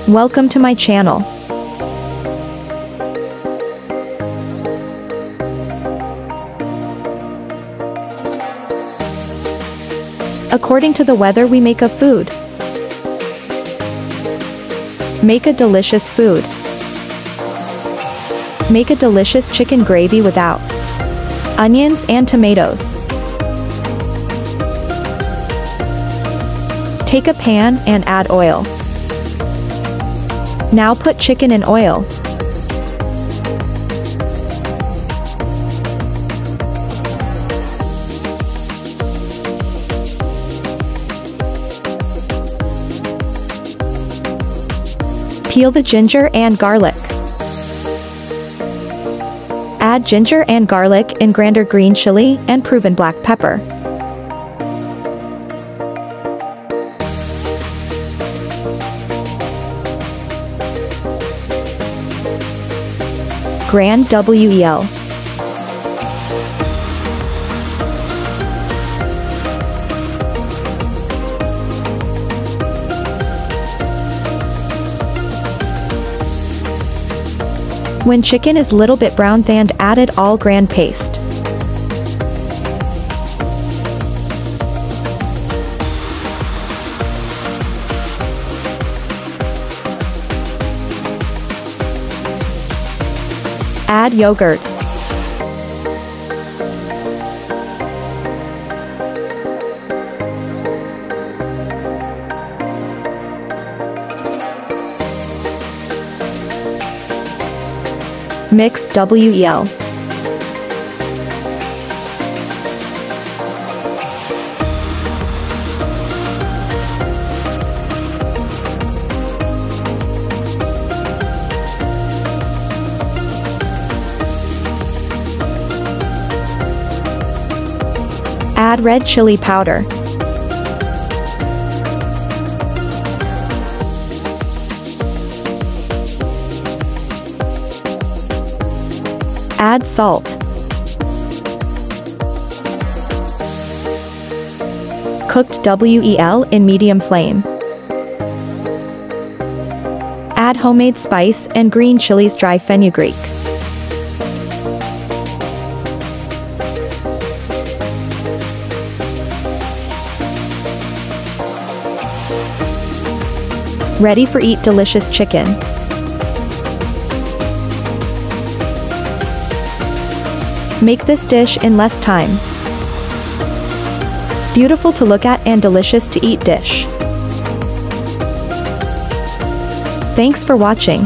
Welcome to my channel. According to the weather we make a food. Make a delicious food. Make a delicious chicken gravy without onions and tomatoes. Take a pan and add oil. Now put chicken in oil. Peel the ginger and garlic. Add ginger and garlic in grander green chili and proven black pepper. Grand well. When chicken is little bit brown and added all grand paste. Add yogurt. Mix well. Add red chili powder. Add salt. Cooked well in medium flame. Add homemade spice and green chilies dry fenugreek. Ready for eat delicious chicken. Make this dish in less time. Beautiful to look at and delicious to eat dish. Thanks for watching.